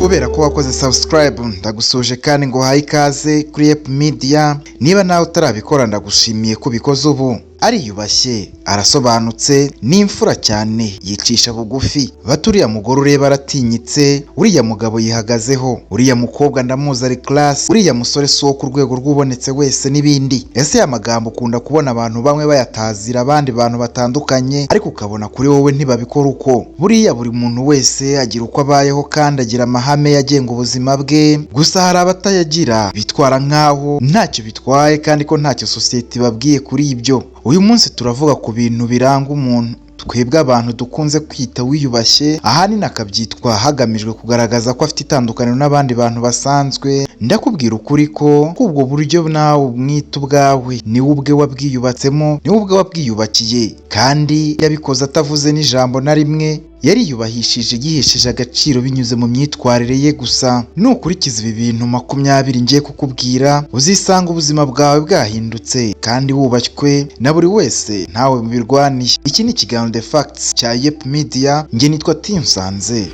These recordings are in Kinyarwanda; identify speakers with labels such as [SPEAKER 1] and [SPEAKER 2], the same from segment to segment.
[SPEAKER 1] Kubera ko wakoze subscribe ndagusuje kandi ngo haye ikaze kuri Ep Media. Niba nawe utarabikora ndagushimiye ko bikoze ubu. Ariyubashye, arasobanutse, n'imfura cyane, yicisha bugufi. Baturiya mugore ureba aratinyitse, uriya mugabo yihagazeho, uriya mukobwa ndamuzi ari class, uriya musore si wo ku rwego rw'ubonetse wese n'ibindi. Ese ya magambo ukunda kubona abantu bamwe bayatazira abandi bantu batandukanye, ariko ukabona kuri wowe ntibabikora uko. Buriya buri muntu wese agira uko abayeho kandi agira amahame yagenga ubuzima bwe, gusa hari abatayagira bitwara nkaho ntacyo bitwaye kandi ko ntacyo sosiyete babwiye kuri ibyo. Uyu munsi turavuga ku bintu biranga umuntu twebwe abantu dukunze kwita wiyubashye, ahanini akabyitwa hagamijwe kugaragaza ko afite itandukaniro n'abandi bantu basanzwe. Ndakubwira ukuri ko ubwo buryo nawe umwita ubwawe, niwe ubwe wabwiyubatsemo, niwe ubwe wabwiyubakiye, kandi yabikoze atavuze n'ijambo na rimwe. Yariyubahishije, yihesheje agaciro binyuze mu myitwarire ye gusa. Nukurikiza ibi bintu 20 ngiye kukubwira, uzisanga ubuzima bwawe bwahindutse kandi wubashywe na buri wese, ntawe mubirwaniye. Iki ni ikiganiro The Facts cya Ep Media, nge nitwa Tinsanze.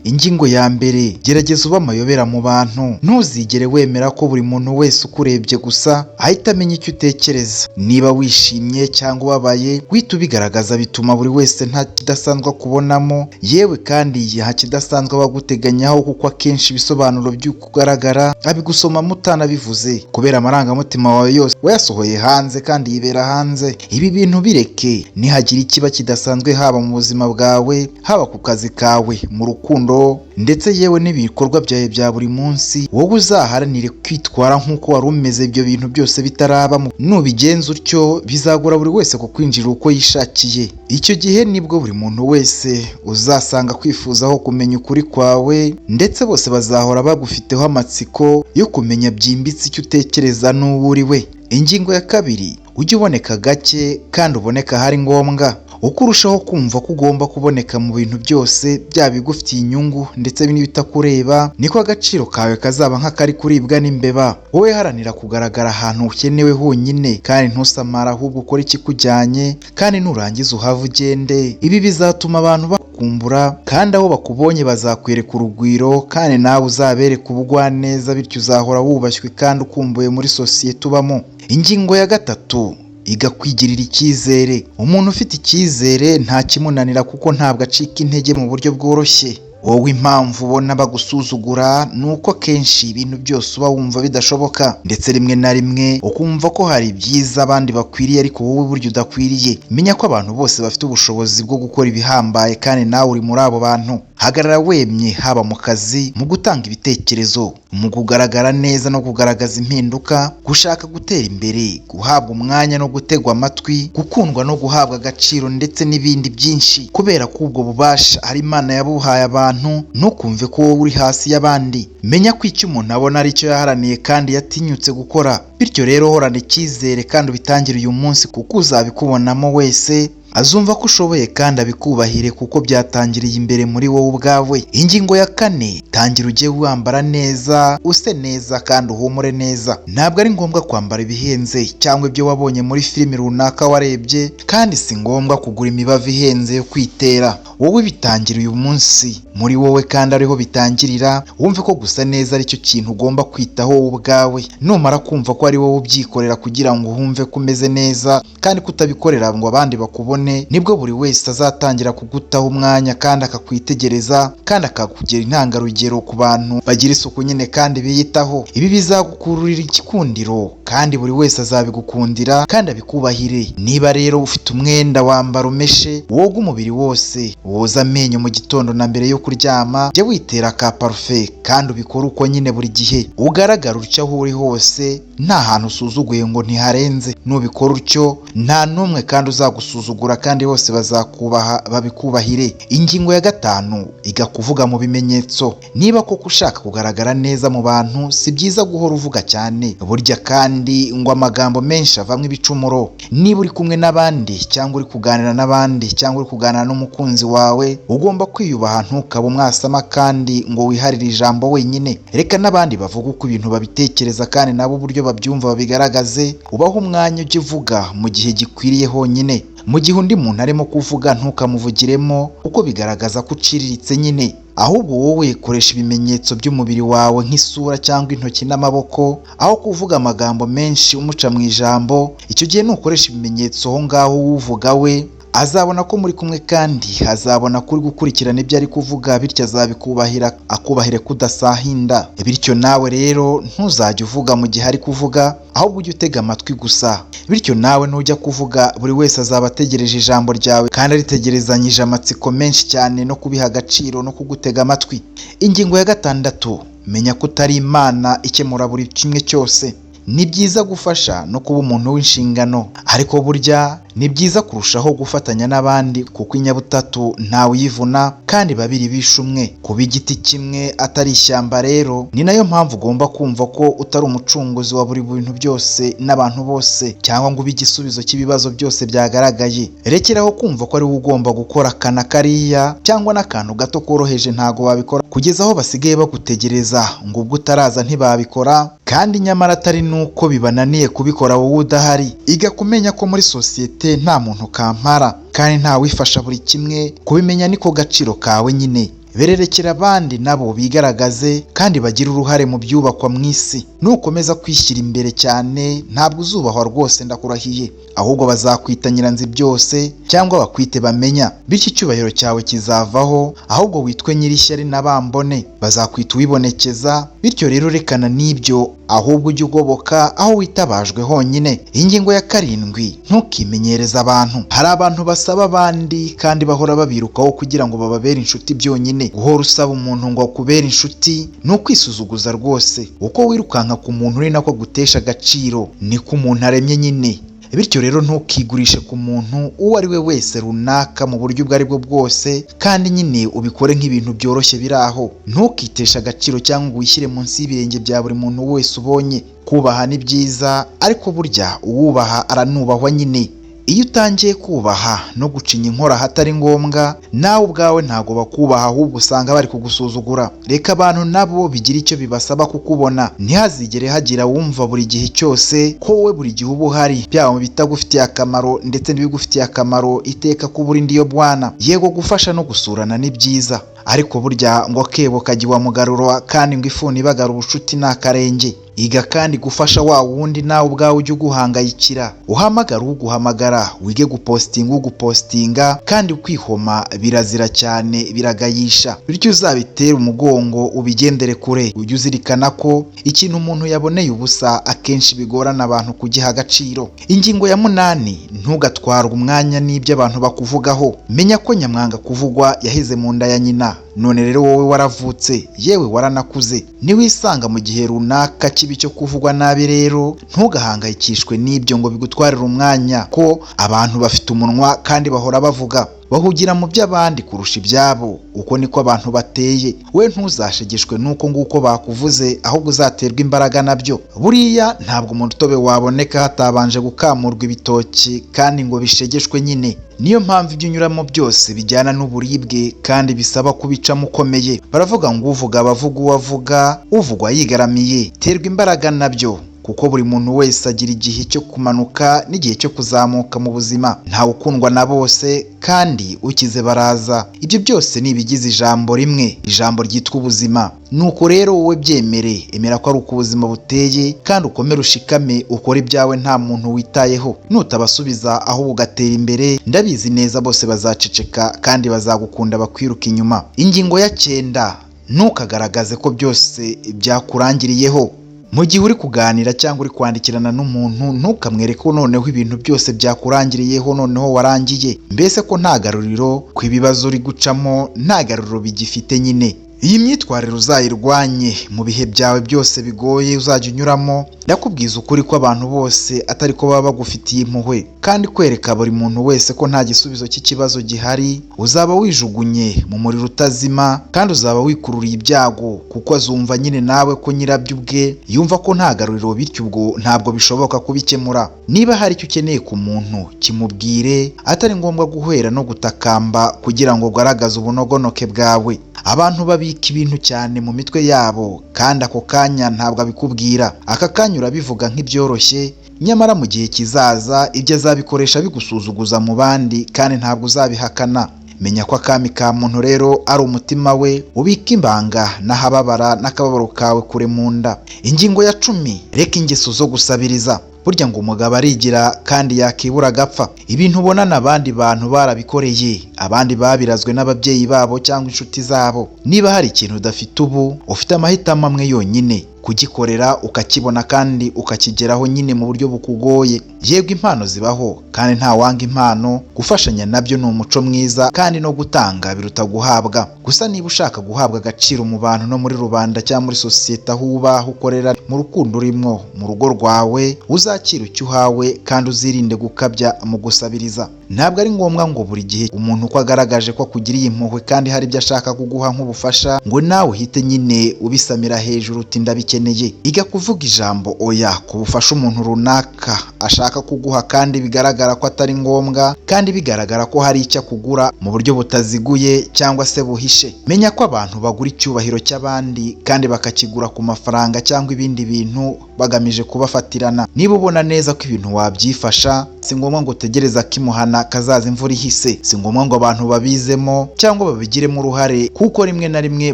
[SPEAKER 1] Ingingo ya mbere, gerageza uba amayobera mu bantu. Ntuzigere wemera ko buri muntu wese ukurebye gusa ahita amenya icyo utekereza. Niba wishimye cyangwa ubabaye, wita ubigaragaza, bituma buri wese nta kidasanzwe akubonamo, yewe kandi nta kidasanzwe baguteganyaho, kuko akenshi ibisobanuro by'uko ugaragara abigusomamo utanabivuze, kubera amarangamutima wawe yose wayasohoye hanze kandi yibera hanze. Ibi bintu bireke, nihagira ikiba kidasanzwe haba mu buzima bwawe, haba ku kazi kawe, mu rukundo, ndetse yewe n'ibikorwa byawe bya buri munsi, wowe uzaharanire kwitwara nk'uko wari umeze ibyo bintu byose bitaraba. Nubigenza utyo, bizagora buri wese kukwinjira uko yishakiye. Icyo gihe nibwo buri muntu wese uzasanga kwifuzaho kumenya ukuri kwawe, ndetse bose bazahora bagufiteho amatsiko yo kumenya byimbitse icyo utekereza n'uwo uri we. Ingingo ya kabiri, ujye uboneka gake kandi uboneka hari ngombwa. Uko urushaho kumva ko ugomba kuboneka mu bintu byose, byaba bigufitiye inyungu ndetse n'ibitakureba, niko agaciro kawe kazaba nk'akari kuribwa n'imbeba. Wowe haranira kugaragara ahantu ukenewe honyine, kandi ntusamara, ahubwo ukora ikikujyanye, kandi nurangiza uhave ugende. Ibi bizatuma abantu bakumbura, kandi aho bakubonye bazakwereka urugwiro, kandi nawe uzabereka ubugwaneza, bityo uzahora wubashywe kandi ukumbuye muri sosiyete ubamo. Ingingo ya gatatu, iga kwigirira icyizere. Umuntu ufite icyizere nta kimunanira, kuko ntabwo acika intege mu buryo bworoshye. Wowe impamvu ubona bagusuzugura ni uko kenshi ibintu byose uba wumva bidashoboka, ndetse rimwe na rimwe ukumva ko hari ibyiza abandi bakwiriye ariko wowe buryo udakwiriye. Menya ko abantu bose bafite ubushobozi bwo gukora ibihambaye, kandi nawe uri muri abo bantu. Hagarara wemye, haba mu kazi, mu gutanga ibitekerezo, mu kugaragara neza no kugaragaza impinduka, gushaka gutera imbere, guhabwa umwanya no gutegwa amatwi, gukundwa no guhabwa agaciro, ndetse n'ibindi byinshi. Kubera ko ubwo bubasha ari Imana yabuhaye abantu, ntukumve ko wowe uri hasi y'abandi. Menya ko icyo umuntu abona ari cyo yaharaniye kandi yatinyutse gukora. Bityo rero horana icyizere kandi ubitangire uyu munsi, kuko uzabikubonamo wese azumva ko ushoboye kandi abikubahire, kuko byatangiriye imbere muri wowe ubwawe. Ingingo ya kane, tangira ujye wambara neza, use neza kandi uhumure neza. Ntabwo ari ngombwa kwambara ibihenze cyangwa ibyo wabonye muri filimi runaka warebye, kandi si ngombwa kugura imibavu ihenze yo kwitera. Wowe bitangira uyu munsi muri wowe, kandi ariho bitangirira. Wumve ko gusa neza ari cyo kintu ugomba kwitaho wowe ubwawe. Numara kumva ko ari wowe ubyikorera kugira ngo wumve ko umeze neza, kandi kutabikorera ngo abandi bakubone, nibwo buri wese azatangira kugutaho umwanya kandi akakwitegereza, kandi akakugira intangarugero ku bantu bagira isuku nyine kandi biyitaho. Ibi bizagukururira igikundiro, kandi buri wese azabigukundira kandi abikubahire. Niba rero ufite umwenda, wambara umeshe, woga umubiri wose, woza amenyo mu gitondo na mbere yo kuryama, jya witera ka parufe, kandi ubikora uko nyine buri gihe. Ugaragara utyo aho uri hose, nta hantu usuzuguye ngo ntiharenze. Nubikora utyo, nta n'umwe kandi uzagusuzugura, kandi bose bazakubaha, babikubahire. Ingingo ya gatanu, iga kuvuga mu bimenyetso. Niba koko ushaka kugaragara neza mu bantu, si byiza guhora uvuga cyane. Burya kandi ngo amagambo menshi avamo ibicumuro. Niba uri kumwe n'abandi, cyangwa uri kuganira n'abandi, cyangwa uri kuganira n'umukunzi wawe, ugomba kwiyubaha, ntukaba umwasama kandi ngo wiharire ijambo wenyine. Reka n'abandi bavuga uko ibintu babitekereza, kandi nabo uburyo babyumva babigaragaze. Ubaho umwanya ujye uvuga mu gihe gikwiriye honyine. mu gihe undi muntu arimo kuvuga ntukamuvugiremo kuko bigaragaza ko uciriritse nyine, ahubwo wowe koresha ibimenyetso by'umubiri wawe nk'isura cyangwa intoki n'amaboko, aho kuvuga amagambo menshi umuca mu ijambo. Icyo gihe nukoresha ibimenyetso aho ngaho uvuga we azabona ko muri kumwe kandi azabona ko uri gukurikirana ibyo ari kuvuga, bityo azabikubahira akubahire kudasahinda. Bityo nawe rero ntuzajya uvuga mu gihe ari kuvuga, ahubwo ujye utega amatwi gusa. Bityo nawe nujya kuvuga buri wese azaba ategereje ijambo ryawe kandi aritegerezanyije amatsiko menshi cyane no kubiha agaciro no kugutega amatwi. Ingingo ya 6, menya ko utari Imana ikemura buri kimwe cyose. Ni byiza gufasha no kuba umuntu w'inshingano, ariko burya ni byiza kurushaho gufatanya n'abandi, kuko inyabutatu ntawe uyivuna kandi babiri bishe umwe. Kuba igiti kimwe atari ishyamba rero, ni nayo mpamvu ugomba kumva ko utari umucunguzi wa buri bintu byose n'abantu bose, cyangwa ngo ube igisubizo cy'ibibazo byose byagaragaye. Rekeraho kumva ko ari wowe ugomba gukora kana kariya cyangwa n'akantu gato koroheje, ntago wabikora kugeza aho basigaye bagutegereza ngo ubwo utaraza ntibabikora, kandi nyamara atari nuko bibananiye kubikora wowe udahari. Iga kumenya ko muri sosiyete nta muntu kampara kandi nta wifasha buri kimwe. Kubimenya niko gaciro kawe nyine. Bererekera abandi nabo bigaragaze kandi bagira uruhare mu byubakwa mu isi. Nukomeza kwishyira imbere cyane ntabwo uzubahwa rwose, ndakurahiye. Ahubwo bazakwita nyiranzi byose cyangwa bakwite bamenya, bityo icyubahiro cyawe kizavaho, ahubwo witwe nyirishyari n'abambone. Bazakwita uwibonekeza, bityo rero rekana n'ibyo, ahubwo ujye ugoboka aho witabajwe honyine. Ingingo ya 7, ntukimenyereze abantu. Hari abantu basaba abandi kandi bahora babirukaho kugira ngo bababere inshuti byonyine. Guhora usaba umuntu ngo akubere inshuti ni ukwisuzuguza rwose. Uko wirukanka ku muntu uri nako gutesha agaciro, niko umuntu aremye nyine. Bityo rero ntukigurishe ku muntu uwo ari we wese runaka mu buryo ubwo ari bwo bwose, kandi nyine ubikore nk'ibintu byoroshye biri aho. Ntukiteshe agaciro cyangwa ngo wishyire munsi y'ibirenge bya buri muntu wese ubonye. Kubaha ni byiza, ariko burya uwubaha aranubahwa nyine. Iyo utangiye kubaha no gucinya inkora hatari ngombwa, nawe ubwawe ntago bakubaha, ahubwo usanga bari kugusuzugura. Reka abantu nabo bigira icyo bibasaba kukubona. Ntihazigere hagira wumva buri gihe cyose ko wowe buri gihe uba uhari, byaba mu bitagufitiye akamaro ndetse n'ibigufitiye akamaro, iteka kuba uri ndiyo bwana. Yego gufasha no gusurana ni byiza, ariko burya ngo akebo kagiwa mugaruro, kandi ngo ifuni ibagara ubushuti n'akarenge. Iga kandi gufasha wa wundi nawe ubwawe ujye uguhangayikira. Uhamagara uguhamagara, wige gupostinga ugupostinga, kandi kwihoma birazira cyane, biragayisha. Bityo uzabitera umugongo ubigendere kure. Ujye uzirikana ko ikintu umuntu yaboneye ubusa akenshi bigorana abantu kugiha agaciro. Ingingo ya 8, ntugatwarwe umwanya n'ibyo abantu bakuvugaho. Menya ko nyamwanga kuvugwa yaheze mu nda ya nyina. None rero wowe waravutse, yewe waranakuze. Niwisanga mu gihe runaka kibi cyo kuvugwa nabi rero, ntugahangayikishwe n'ibyo ngo bigutwarire umwanya, ko abantu bafite umunwa kandi bahora bavuga. Bahugira mu by'abandi kurusha ibyabo. Uko niko abantu bateye. We ntuzashegeshwe nuko nguko bakuvuze, ahubwo uzaterwa imbaraga nabyo. Buriya ntabwo umuntu utobe waboneka hatabanje gukamurwa ibitoki kandi ngo bishegeshwe nyine. Niyo mpamvu ibyo unyuramo byose bijyana n'uburibwe kandi bisaba kubicamo ukomeye. Baravuga ngo uvuga abavuga uwavuga, uvugwa yigaramiye. Terwa imbaraga nabyo, kuko buri muntu wese agira igihe cyo kumanuka n'igihe cyo kuzamuka mu buzima. Ntawe ukundwa na bose kandi ukize baraza. Ibyo byose ni ibigize ijambo rimwe, ijambo ryitwa ubuzima. Nuko rero wowe byemere, emera ko ari uko ubuzima buteye, kandi ukomere ushikame, ukora ibyawe nta muntu witayeho. Nutabasubiza aho ugatera imbere, ndabizi neza bose bazaceceka kandi bazagukunda bakwiruka inyuma. Ingingo ya 9, ntukagaragaze ko byose byakurangiriyeho. Mu gihe uri kuganira cyangwa uri kwandikirana n'umuntu, ntukamwereke ko noneho ibintu byose byakurangiriyeho, noneho warangiye. Mbese ko nta garuriro ku ibibazo uri gucamo, nta garuriro bigifite nyine. Iyi myitwarire uzayirwanye mu bihe byawe byose bigoye uzajya unyuramo. Ndakubwiza ukuri ko abantu bose atari ko baba bagufitiye impuhwe, kandi kwereka buri muntu wese ko nta gisubizo cy'ikibazo gihari, uzaba wijugunye mu muriro utazima, kandi uzaba wikururiye ibyago, kuko azumva nyine nawe ko nyirabyo ubwe yumva ko nta garuriro, bityo ubwo ntabwo bishoboka kubikemura. Niba hari icyo ukeneye ku muntu, kimubwire, atari ngombwa guhera no gutakamba kugira ngo ugaragaze ubunogonoke bwawe. Abantu babika ibintu cyane mu mitwe yabo, kandi ako kanya ntabwo abikubwira. Aka kanya urabivuga nk'ibyoroshye, nyamara mu gihe kizaza ibyo azabikoresha bigusuzuguza mu bandi kandi ntabwo uzabihakana. Menya ko akami ka muntu rero ari umutima we ubika imbanga n'ahababara n'akababaro kawe kure mu nda. Ingingo ya 10, reka ingeso zo gusabiriza. Burya ngo umugabo arigira kandi yakibura agapfa. Ibintu ubona abandi bantu barabikoreye, abandi babirazwe n'ababyeyi babo cyangwa inshuti zabo. Niba hari ikintu udafite ubu, ufite amahitamo amwe yonyine: kugikorera ukakibona kandi ukakigeraho nyine mu buryo bukugoye. Yego impano zibaho kandi nta wanga impano, gufashanya nabyo ni umuco mwiza kandi no gutanga biruta guhabwa. Gusa niba ushaka guhabwa agaciro mu bantu no muri rubanda cyangwa muri sosiyete aho uba, aho ukorera, mu rukundo urimo, mu rugo rwawe, uzakira icyo uhawe kandi uzirinde gukabya mu gusabiriza. Ntabwo ari ngombwa ngo buri gihe umuntu uko agaragaje ko akugiriye impuhwe kandi hari ibyo ashaka kuguha nk'ubufasha ngo nawe uhite nyine ubisamira hejuru uti ndabikeneye. Iga kuvuga ijambo oya ku bufasha umuntu runaka ashaka kuguha kandi bigaragara ko atari ngombwa kandi bigaragara ko hari icyo akugura mu buryo butaziguye cyangwa se buhishe. Menya ko abantu bagura icyubahiro cy'abandi kandi bakakigura ku mafaranga cyangwa ibindi bintu bagamije kubafatirana. Niba ubona neza ko ibintu wabyifasha, si ngombwa ngo utegereza kimuhana kazaza imvura ihise. Si ngombwa ngo abantu babizemo cyangwa babigiremo uruhare, kuko rimwe na rimwe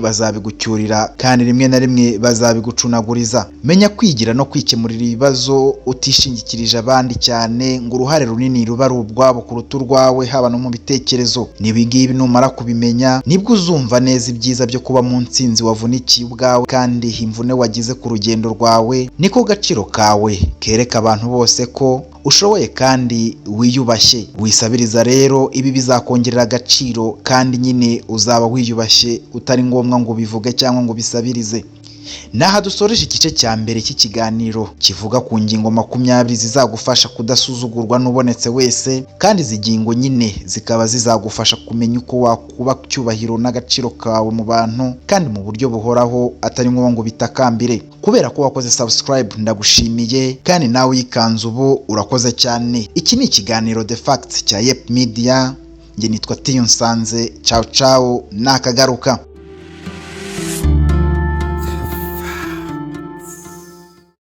[SPEAKER 1] bazabigucyurira kandi rimwe na rimwe bazabigucunaguriza. Menya kwigira no kwikemurira ibibazo utishingikirije abandi cyane ngo uruhare runini ruba ari urwabo kuruta urwawe, haba no mu bitekerezo. Niba ngibi numara kubimenya, nibwo uzumva neza ibyiza byo kuba mu ntsinzi wavunikiye ubwawe, kandi imvune wagize ku rugendo rwawe niko gaciro kawe kereka abantu bose ko ushoboye kandi wiyubashye. Wisabiriza rero, ibi bizakongerera agaciro kandi nyine uzaba wiyubashye, utari ngombwa ngo bivuge cyangwa ngo bisabirize. Naha dusoreje igice cya mbere cy'ikiganiro kivuga ku ngingo 20 zizagufasha kudasuzugurwa n'ubonetse wese, kandi izi ngingo nyine zikaba zizagufasha kumenya uko wakuba cyubahiro n'agaciro kawe mu bantu kandi mu buryo buhoraho, atari ngombwa ngo bitakambire. Kubera ko wakoze subscribe ndagushimiye, kandi nawe uyikanze ubu urakoze cyane. Iki ni ikiganiro The Facts cya Yep Media. Nge nitwa Tiyunsanze. Ciao ciao, nakagaruka.